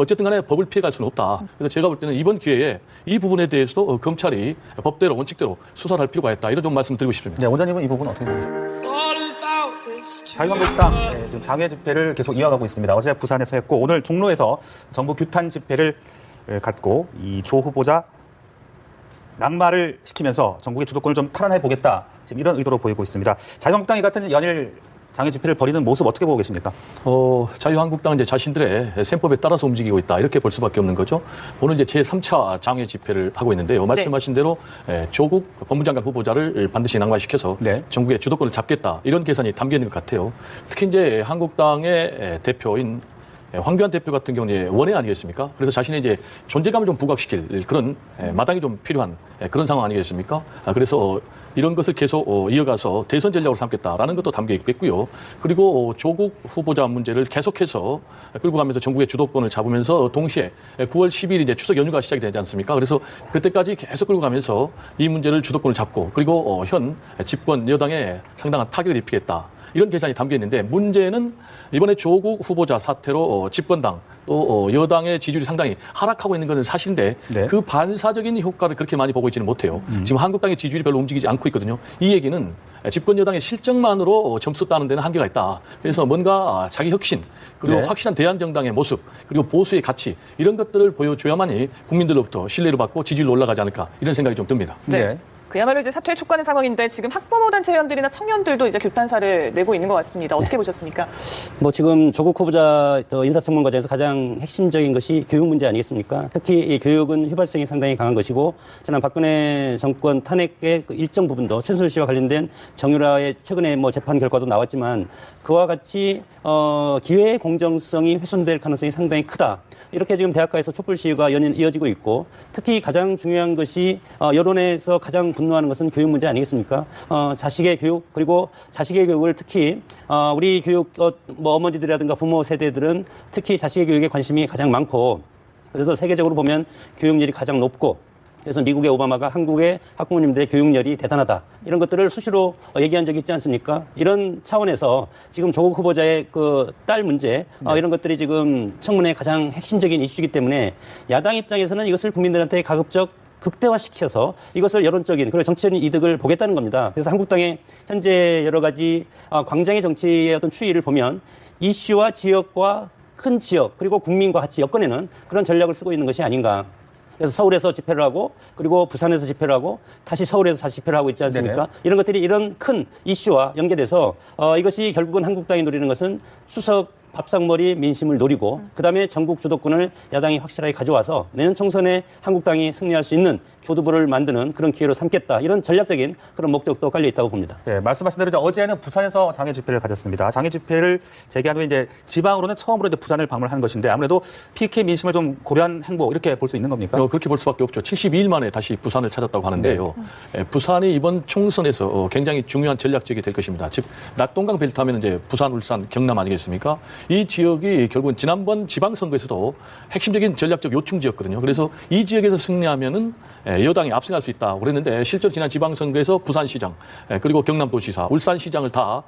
어쨌든 간에 법을 피해갈 수는 없다. 그래서 제가 볼 때는 이번 기회에 이 부분에 대해서도 검찰이 법대로 원칙대로 수사를 할 필요가 있다. 이런 좀 말씀 드리고 싶습니다. 네, 원장님은 이 부분 어떻게 보세요? 자유한국당 지금 장외 집회를 계속 이어가고 있습니다. 어제 부산에서 했고 오늘 종로에서 정부 규탄 집회를 갖고 이 조 후보자 낙마를 시키면서 전국의 주도권을 좀 탈환해 보겠다. 지금 이런 의도로 보이고 있습니다. 자유한국당이 같은 연일 장외 집회를 벌이는 모습 어떻게 보고 계십니까? 자유한국당은 이제 자신들의 셈법에 따라서 움직이고 있다. 이렇게 볼 수밖에 없는 거죠. 오늘 이제 제3차 장외 집회를 하고 있는데요. 말씀하신 대로 조국 법무장관 후보자를 반드시 낙마시켜서 전국의 주도권을 잡겠다. 이런 계산이 담겨 있는 것 같아요. 특히 이제 한국당의 대표인 황교안 대표 같은 경우는 원외 아니겠습니까? 그래서 자신의 이제 존재감을 좀 부각시킬 그런 마당이 좀 필요한 그런 상황 아니겠습니까? 그래서 이런 것을 계속 이어가서 대선 전략으로 삼겠다라는 것도 담겨 있겠고요. 그리고 조국 후보자 문제를 계속해서 끌고 가면서 전국의 주도권을 잡으면서 동시에 9월 10일 이제 추석 연휴가 시작이 되지 않습니까? 그래서 그때까지 계속 끌고 가면서 이 문제를 주도권을 잡고 그리고 현 집권 여당에 상당한 타격을 입히겠다. 이런 계산이 담겨 있는데 문제는 이번에 조국 후보자 사태로 집권당 또 여당의 지지율이 상당히 하락하고 있는 것은 사실인데 그 반사적인 효과를 그렇게 많이 보고 있지는 못해요. 지금 한국당의 지지율이 별로 움직이지 않고 있거든요. 이 얘기는 집권 여당의 실정만으로 점수 따는 데는 한계가 있다. 그래서 뭔가 자기 혁신 그리고 확실한 대한정당의 모습 그리고 보수의 가치 이런 것들을 보여줘야만이 국민들로부터 신뢰를 받고 지지율이 올라가지 않을까 이런 생각이 좀 듭니다. 그야말로 이제 사퇴에 촉구하는 상황인데 지금 학부모 단체위원들이나 청년들도 이제 규탄사를 내고 있는 것 같습니다. 어떻게 보셨습니까? 지금 조국 후보자 인사청문 과정에서 가장 핵심적인 것이 교육 문제 아니겠습니까? 특히 이 교육은 휘발성이 상당히 강한 것이고 지난 박근혜 정권 탄핵의 그 일정 부분도 최순실 씨와 관련된 정유라의 최근에 재판 결과도 나왔지만 그와 같이 기회의 공정성이 훼손될 가능성이 상당히 크다. 이렇게 지금 대학가에서 촛불 시위가 연일 이어지고 있고 특히 가장 중요한 것이 여론에서 가장 분노하는 것은 교육 문제 아니겠습니까? 자식의 교육 그리고 자식의 교육을 특히 우리 교육 어머니들이라든가 부모 세대들은 특히 자식의 교육에 관심이 가장 많고 그래서 세계적으로 보면 교육열이 가장 높고 그래서 미국의 오바마가 한국의 학부모님들의 교육열이 대단하다. 이런 것들을 수시로 얘기한 적이 있지 않습니까? 이런 차원에서 지금 조국 후보자의 그 딸 문제 이런 것들이 지금 청문회의 가장 핵심적인 이슈이기 때문에 야당 입장에서는 이것을 국민들한테 가급적 극대화시켜서 이것을 여론적인 그리고 정치적인 이득을 보겠다는 겁니다. 그래서 한국당의 현재 여러 가지 광장의 정치의 어떤 추이를 보면 이슈와 지역과 큰 지역 그리고 국민과 같이 엮어내는 그런 전략을 쓰고 있는 것이 아닌가. 그래서 서울에서 집회를 하고 그리고 부산에서 집회를 하고 다시 서울에서 다시 집회를 하고 있지 않습니까? 이런 것들이 이런 큰 이슈와 연계돼서 이것이 결국은 한국당이 노리는 것은 추석 밥상머리 민심을 노리고 그다음에 전국 주도권을 야당이 확실하게 가져와서 내년 총선에 한국당이 승리할 수 있는 교두보를 만드는 그런 기회로 삼겠다. 이런 전략적인 그런 목적도 깔려 있다고 봅니다. 네, 말씀하신 대로 어제는 부산에서 장외 집회를 가졌습니다. 장외 집회를 재개한 후에 이제 지방으로는 처음으로 이제 부산을 방문한 것인데 아무래도 PK 민심을 좀 고려한 행보 이렇게 볼 수 있는 겁니까? 그렇게 볼 수밖에 없죠. 72일 만에 다시 부산을 찾았다고 하는데요. 부산이 이번 총선에서 굉장히 중요한 전략 지역이 될 것입니다. 즉 낙동강 벨트 하면 이제 부산, 울산, 경남 아니겠습니까? 이 지역이 결국은 지난번 지방선거에서도 핵심적인 전략적 요충지였거든요. 그래서 이 지역에서 승리하면은 여당이 압승할 수 있다고 그랬는데 실제로 지난 지방선거에서 부산시장 그리고 경남도지사, 울산시장을 다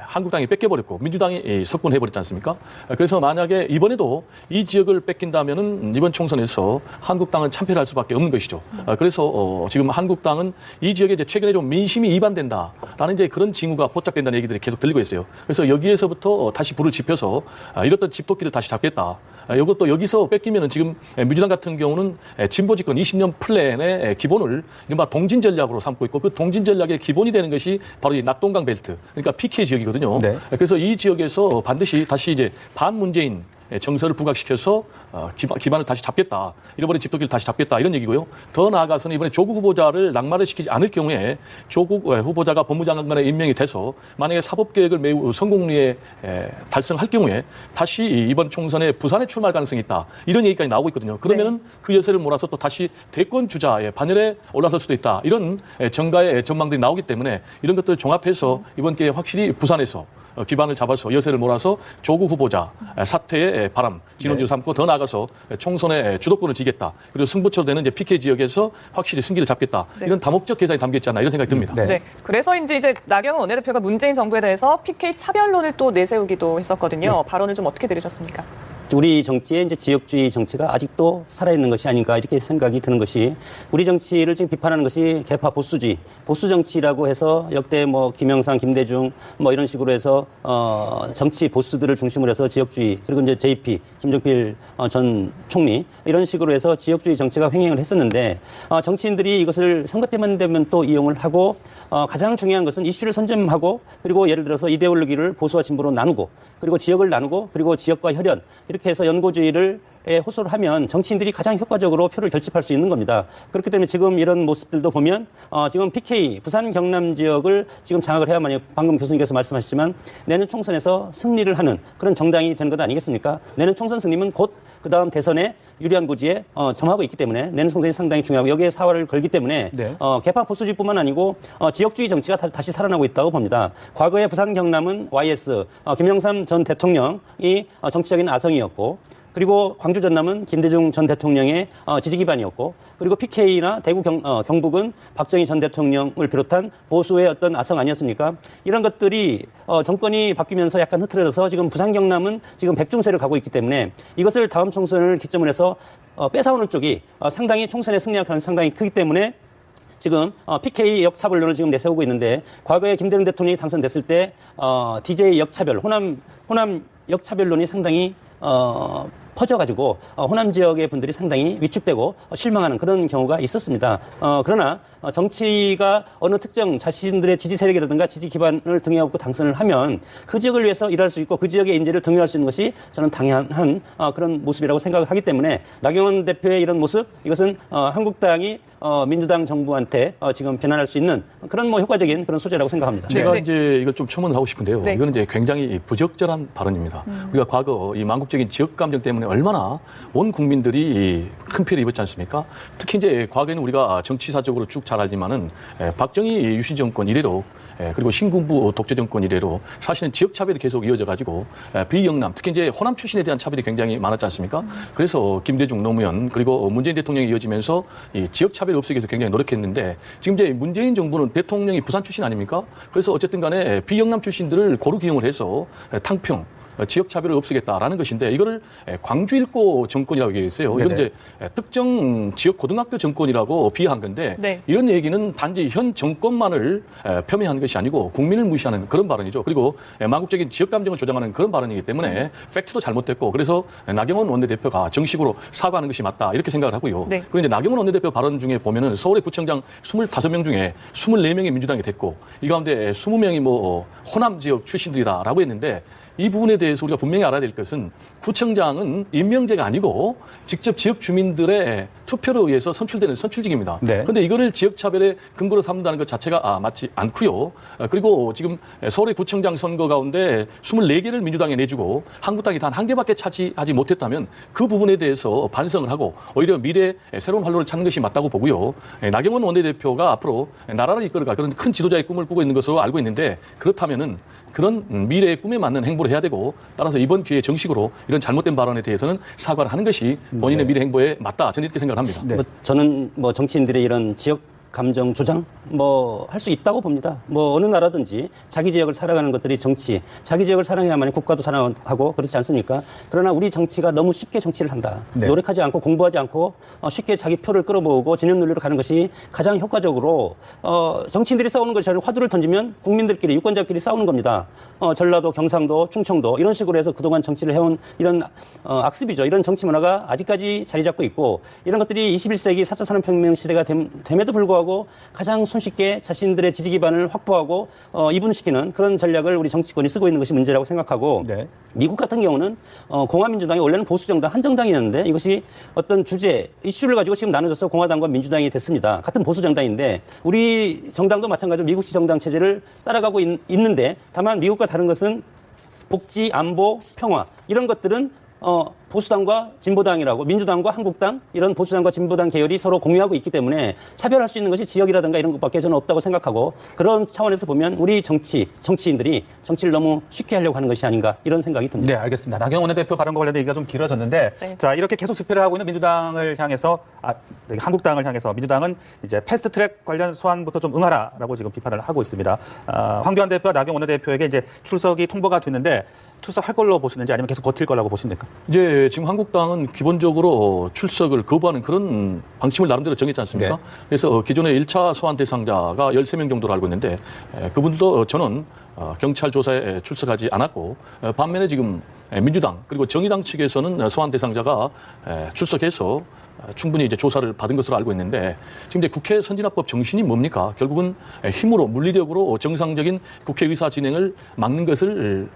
한국당이 뺏겨버렸고 민주당이 석권해버렸지 않습니까? 그래서 만약에 이번에도 이 지역을 뺏긴다면은 이번 총선에서 한국당은 참패를 할 수밖에 없는 것이죠. 그래서 지금 한국당은 이 지역에 이제 최근에 좀 민심이 이반된다라는 이제 그런 징후가 포착된다는 얘기들이 계속 들리고 있어요. 그래서 여기에서부터 다시 불을 지펴서 이렇던 집토끼를 다시 잡겠다. 이것도 여기서 뺏기면은 지금 민주당 같은 경우는 진보 집권 20년 플랜의 기본을 이른바 동진 전략으로 삼고 있고 그 동진 전략의 기본이 되는 것이 바로 이 낙동강 벨트 그러니까 PK 지역이거든요. 그래서 이 지역에서 반드시 다시 이제 반문재인 정서를 부각시켜서 기반을 다시 잡겠다. 잃어버린 집토끼를 다시 잡겠다. 이런 얘기고요. 더 나아가서는 이번에 조국 후보자를 낙마를 시키지 않을 경우에 조국 후보자가 법무장관에 임명이 돼서 만약에 사법개혁을 매우 성공리에 달성할 경우에 다시 이번 총선에 부산에 출마할 가능성이 있다. 이런 얘기까지 나오고 있거든요. 그러면은 그 여세를 몰아서 또 다시 대권 주자의 반열에 올라설 수도 있다. 이런 정가의 전망들이 나오기 때문에 이런 것들을 종합해서 이번 기회에 확실히 부산에서 기반을 잡아서 여세를 몰아서 조국 후보자 사퇴의 바람 진원지로 삼고 더 나아가서 총선의 주도권을 지겠다. 그리고 승부처로 되는 이제 PK 지역에서 확실히 승기를 잡겠다. 이런 다목적 계산이 담겨 있지 않나 이런 생각이 듭니다. 그래서인지 이제 나경원 원내대표가 문재인 정부에 대해서 PK 차별론을 또 내세우기도 했었거든요. 발언을 좀 어떻게 들으셨습니까? 우리 정치에 이제 지역주의 정치가 아직도 살아있는 것이 아닌가 이렇게 생각이 드는 것이 우리 정치를 지금 비판하는 것이 개파 보수주의, 보수 정치라고 해서 역대 뭐 김영삼, 김대중 뭐 이런 식으로 해서 정치 보수들을 중심으로 해서 지역주의 그리고 이제 JP, 김종필 전 총리 이런 식으로 해서 지역주의 정치가 횡행을 했었는데 정치인들이 이것을 선거 때만 되면 또 이용을 하고 가장 중요한 것은 이슈를 선점하고 그리고 예를 들어서 이데올로기를 보수와 진보로 나누고 그리고 지역을 나누고 그리고 지역과 혈연 이렇게 해서 연고주의를 호소를 하면 정치인들이 가장 효과적으로 표를 결집할 수 있는 겁니다. 그렇기 때문에 지금 이런 모습들도 보면 지금 PK 부산 경남 지역을 지금 장악을 해야만이 방금 교수님께서 말씀하셨지만 내년 총선에서 승리를 하는 그런 정당이 되는 것 아니겠습니까? 내년 총선 승리면 곧 그다음 대선에 유리한 고지에 점하고 있기 때문에 내년 총선이 상당히 중요하고 여기에 사활을 걸기 때문에 네. 개파 보수주의뿐만 아니고 지역주의 정치가 다시 살아나고 있다고 봅니다. 과거에 부산 경남은 YS 김영삼 전 대통령이 정치적인 아성이었고 그리고 광주 전남은 김대중 전 대통령의 지지 기반이었고 그리고 PK나 대구 경북은 박정희 전 대통령을 비롯한 보수의 어떤 아성 아니었습니까? 이런 것들이 정권이 바뀌면서 약간 흐트러져서 지금 부산 경남은 지금 백중세를 가고 있기 때문에 이것을 다음 총선을 기점으로 해서 뺏어오는 쪽이 상당히 총선에 승리할 가능성이 상당히 크기 때문에 지금 PK 역차별론을 지금 내세우고 있는데 과거에 김대중 대통령이 당선됐을 때 DJ 역차별, 호남 역차별론이 상당히 퍼져가지고 호남 지역의 분들이 상당히 위축되고 실망하는 그런 경우가 있었습니다. 그러나 정치가 어느 특정 자신들의 지지 세력이라든가 지지 기반을 등에 업고 당선을 하면 그 지역을 위해서 일할 수 있고 그 지역의 인재를 등용할 수 있는 것이 저는 당연한 그런 모습이라고 생각을 하기 때문에 나경원 대표의 이런 모습 이것은 한국당이 민주당 정부한테 지금 비난할 수 있는 그런 뭐 효과적인 그런 소재라고 생각합니다. 제가 네. 이제 이걸 좀 첨언하고 싶은데요. 네. 이거는 이제 굉장히 부적절한 발언입니다. 우리가 과거 이 망국적인 지역 감정 때문에 얼마나 온 국민들이 큰 피해를 입었지 않습니까? 특히 이제 과거에는 우리가 정치사적으로 쭉 잘 알지만은 박정희 유신 정권 이래로 그리고 신군부 독재 정권 이래로 사실은 지역 차별이 계속 이어져 가지고 비영남 특히 이제 호남 출신에 대한 차별이 굉장히 많았지 않습니까? 그래서 김대중, 노무현 그리고 문재인 대통령이 이어지면서 이 지역 차별을 없애기 위해서 굉장히 노력했는데 지금 이제 문재인 정부는 대통령이 부산 출신 아닙니까? 그래서 어쨌든 간에 비영남 출신들을 고루 기용을 해서 탕평 지역 차별을 없애겠다라는 것인데 이거를 광주 일고 정권이라고 얘기했어요. 이건 이제 특정 지역 고등학교 정권이라고 비하한 건데 네. 이런 얘기는 단지 현 정권만을 폄훼하는 것이 아니고 국민을 무시하는 그런 발언이죠. 그리고 망국적인 지역 감정을 조장하는 그런 발언이기 때문에 팩트도 잘못됐고 그래서 나경원 원내대표가 정식으로 사과하는 것이 맞다 이렇게 생각을 하고요. 네. 그리고 이제 나경원 원내대표 발언 중에 보면은 서울의 구청장 25명 중에 24명이 민주당이 됐고 이 가운데 20명이 뭐 호남 지역 출신들이다라고 했는데 이 부분에 대해서 우리가 분명히 알아야 될 것은 구청장은 임명제가 아니고 직접 지역 주민들의 투표로 의해서 선출되는 선출직입니다. 네. 그런데 이거를 지역차별의 근거로 삼는다는 것 자체가 맞지 않고요. 그리고 지금 서울의 구청장 선거 가운데 24개를 민주당에 내주고 한국당이 단 1개밖에 차지하지 못했다면 그 부분에 대해서 반성을 하고 오히려 미래에 새로운 활로를 찾는 것이 맞다고 보고요. 나경원 원내대표가 앞으로 나라를 이끌어갈 그런 큰 지도자의 꿈을 꾸고 있는 것으로 알고 있는데 그렇다면은 그런 미래의 꿈에 맞는 행보를 해야 되고 따라서 이번 기회에 정식으로 이런 잘못된 발언에 대해서는 사과를 하는 것이 본인의 미래 행보에 맞다. 저는 이렇게 생각을 합니다. 네. 저는 정치인들의 이런 지역 감정 조장 할 수 있다고 봅니다. 어느 나라든지 자기 지역을 살아가는 것들이 정치, 자기 지역을 사랑해야만 국가도 사랑하고 그렇지 않습니까? 그러나 우리 정치가 너무 쉽게 정치를 한다. 네. 노력하지 않고 공부하지 않고 쉽게 자기 표를 끌어모으고 진영 논리로 가는 것이 가장 효과적으로 정치인들이 싸우는 것이 아니라 화두를 던지면 국민들끼리 유권자끼리 싸우는 겁니다. 전라도, 경상도, 충청도 이런 식으로 해서 그동안 정치를 해온 이런 악습이죠. 이런 정치 문화가 아직까지 자리 잡고 있고 이런 것들이 21세기 4차 산업혁명 시대가 됨에도 불구하고 가장 손쉽게 자신들의 지지 기반을 확보하고 이분시키는 그런 전략을 우리 정치권이 쓰고 있는 것이 문제라고 생각하고 네. 미국 같은 경우는 공화민주당이 원래는 보수정당 한정당이었는데 이것이 어떤 주제, 이슈를 가지고 지금 나눠져서 공화당과 민주당이 됐습니다. 같은 보수정당인데 우리 정당도 마찬가지로 미국식 정당 체제를 따라가고 있는데 다만 미국과 다른 것은 복지, 안보, 평화 이런 것들은 보수당과 진보당이라고 민주당과 한국당 이런 보수당과 진보당 계열이 서로 공유하고 있기 때문에 차별할 수 있는 것이 지역이라든가 이런 것밖에 저는 없다고 생각하고 그런 차원에서 보면 우리 정치인들이 정치를 너무 쉽게 하려고 하는 것이 아닌가 이런 생각이 듭니다. 네, 알겠습니다. 나경원 원내대표 발언과 관련된 얘기가 좀 길어졌는데 네. 자 이렇게 계속 집회를 하고 있는 민주당을 향해서 한국당을 향해서 민주당은 이제 패스트트랙 관련 소환부터 좀 응하라라고 지금 비판을 하고 있습니다. 황교안 대표와 나경원 원내대표에게 이제 출석이 통보가 됐는데 출석할 걸로 보시는지 아니면 계속 버틸 거라고 보십니까? 이제 지금 한국당은 기본적으로 출석을 거부하는 그런 방침을 나름대로 정했지 않습니까? 네. 그래서 기존에 1차 소환 대상자가 13명 정도로 알고 있는데 그분들도 저는 경찰 조사에 출석하지 않았고 반면에 지금 민주당 그리고 정의당 측에서는 소환 대상자가 출석해서 충분히 이제 조사를 받은 것으로 알고 있는데 지금 이제 국회 선진화법 정신이 뭡니까? 결국은 힘으로 물리력으로 정상적인 국회 의사 진행을 막는 것을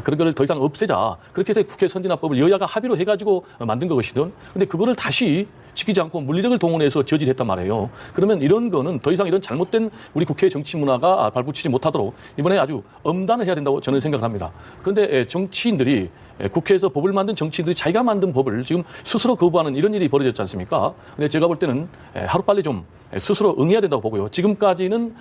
그런 걸 더 이상 없애자. 그렇게 해서 국회 선진화법을 여야가 합의로 해가지고 만든 것이든. 근데 그거를 다시 지키지 않고 물리력을 동원해서 저지했단 말이에요. 그러면 이런 거는 더 이상 이런 잘못된 우리 국회의 정치 문화가 발붙이지 못하도록 이번에 아주 엄단을 해야 된다고 저는 생각을 합니다. 그런데 정치인들이 국회에서 법을 만든 정치인들이 자기가 만든 법을 지금 스스로 거부하는 이런 일이 벌어졌지 않습니까? 근데 제가 볼 때는 하루빨리 좀 스스로 응해야 된다고 보고요. 지금까지는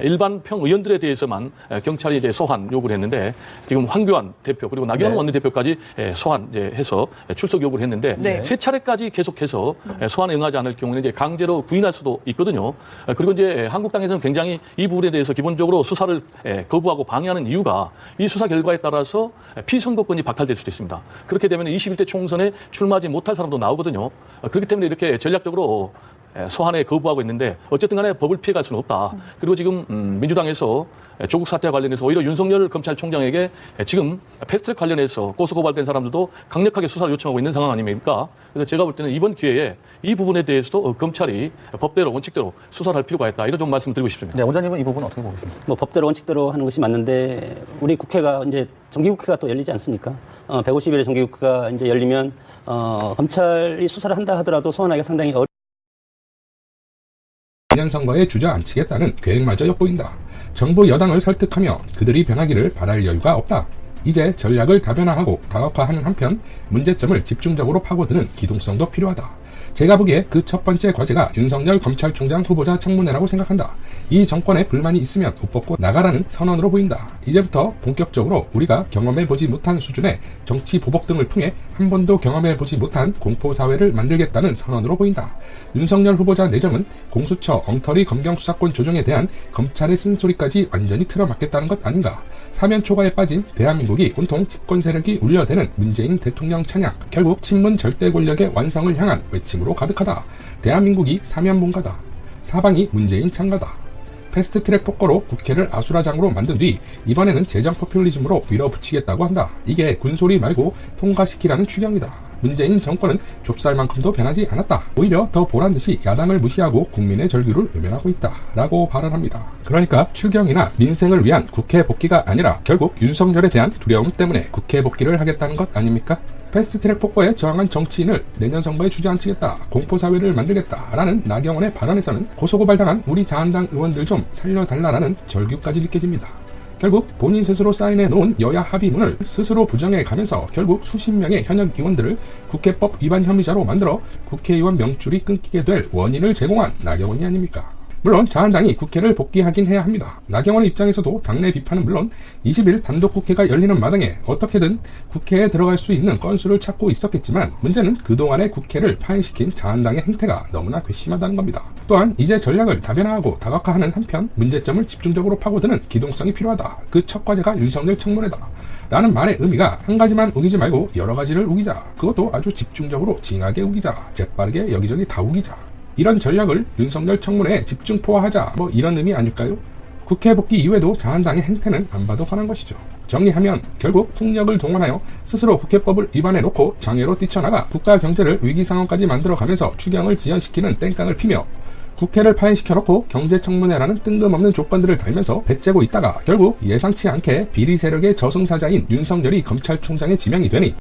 일반 평의원들에 대해서만 경찰이 이제 소환 요구를 했는데 지금 황교안 대표 그리고 나경원 네. 원내대표까지 소환 이제 해서 출석 요구를 했는데 네. 세 차례까지 계속해서 소환에 응하지 않을 경우에는 이제 강제로 구인할 수도 있거든요. 그리고 이제 한국당에서는 굉장히 이 부분에 대해서 기본적으로 수사를 거부하고 방해하는 이유가 이 수사 결과에 따라서 피선거권이 박탈될 수도 있습니다. 그렇게 되면 21대 총선에 출마하지 못할 사람도 나오거든요. 그렇기 때문에 이렇게 전략적으로 소환에 거부하고 있는데 어쨌든 간에 법을 피해갈 수는 없다. 그리고 지금 민주당에서 조국 사태와 관련해서 오히려 윤석열 검찰총장에게 지금 패스트트랙 관련해서 고소고발된 사람들도 강력하게 수사를 요청하고 있는 상황 아닙니까? 그래서 제가 볼 때는 이번 기회에 이 부분에 대해서도 검찰이 법대로 원칙대로 수사를 할 필요가 있다. 이런 좀 말씀 드리고 싶습니다. 네, 원장님은 이 부분 어떻게 보고 계십니까? 뭐 법대로 원칙대로 하는 것이 맞는데 우리 국회가 이제 정기국회가 또 열리지 않습니까? 150일의 정기국회가 이제 열리면 검찰이 수사를 한다 하더라도 소환하기가 상당히 내년 선거에 주저앉히겠다는 계획마저 엿보인다. 정부 여당을 설득하며 그들이 변하기를 바랄 여유가 없다. 이제 전략을 다변화하고 다각화하는 한편 문제점을 집중적으로 파고드는 기동성도 필요하다. 제가 보기에 그 첫 번째 과제가 윤석열 검찰총장 후보자 청문회라고 생각한다. 이 정권에 불만이 있으면 옷 벗고 나가라는 선언으로 보인다. 이제부터 본격적으로 우리가 경험해보지 못한 수준의 정치 보복 등을 통해 한 번도 경험해보지 못한 공포사회를 만들겠다는 선언으로 보인다. 윤석열 후보자 내정은 공수처 엉터리 검경수사권 조정에 대한 검찰의 쓴소리까지 완전히 틀어막겠다는 것 아닌가. 사면 초과에 빠진 대한민국이 온통 집권 세력이 울려대는 문재인 대통령 찬양, 결국 친문 절대 권력의 완성을 향한 외침으로 가득하다. 대한민국이 사면봉가다. 사방이 문재인 창가다. 패스트트랙 폭거로 국회를 아수라장으로 만든 뒤 이번에는 재정 포퓰리즘으로 밀어붙이겠다고 한다. 이게 군소리 말고 통과시키라는 추경이다. 문재인 정권은 좁쌀만큼도 변하지 않았다. 오히려 더 보란듯이 야당을 무시하고 국민의 절규를 외면하고 있다. 라고 발언합니다. 그러니까 추경이나 민생을 위한 국회 복귀가 아니라 결국 윤석열에 대한 두려움 때문에 국회 복귀를 하겠다는 것 아닙니까? 패스트트랙 폭거에 저항한 정치인을 내년 선거에 주저앉히겠다, 공포사회를 만들겠다 라는 나경원의 발언에서는 고소고발당한 우리 자한당 의원들 좀 살려달라라는 절규까지 느껴집니다. 결국 본인 스스로 사인해놓은 여야 합의문을 스스로 부정해 가면서 결국 수십 명의 현역 의원들을 국회법 위반 혐의자로 만들어 국회의원 명줄이 끊기게 될 원인을 제공한 나경원이 아닙니까? 물론 자한당이 국회를 복귀하긴 해야 합니다. 나경원의 입장에서도 당내 비판은 물론 20일 단독 국회가 열리는 마당에 어떻게든 국회에 들어갈 수 있는 건수를 찾고 있었겠지만 문제는 그동안의 국회를 파행시킨 자한당의 행태가 너무나 괘씸하다는 겁니다. 또한 이제 전략을 다변화하고 다각화하는 한편 문제점을 집중적으로 파고드는 기동성이 필요하다. 그 첫 과제가 윤석열 청문회다. 라는 말의 의미가 한 가지만 우기지 말고 여러 가지를 우기자. 그것도 아주 집중적으로 징하게 우기자. 재빠르게 여기저기 다 우기자. 이런 전략을 윤석열 청문회에 집중 포화하자, 뭐 이런 의미 아닐까요? 국회 복귀 이후에도 자한당의 행태는 안 봐도 화난 것이죠. 정리하면 결국 폭력을 동원하여 스스로 국회법을 위반해놓고 장애로 뛰쳐나가 국가 경제를 위기 상황까지 만들어가면서 추경을 지연시키는 땡깡을 피며 국회를 파행시켜놓고 경제청문회라는 뜬금없는 조건들을 달면서 배째고 있다가 결국 예상치 않게 비리 세력의 저승사자인 윤석열이 검찰총장에 지명이 되니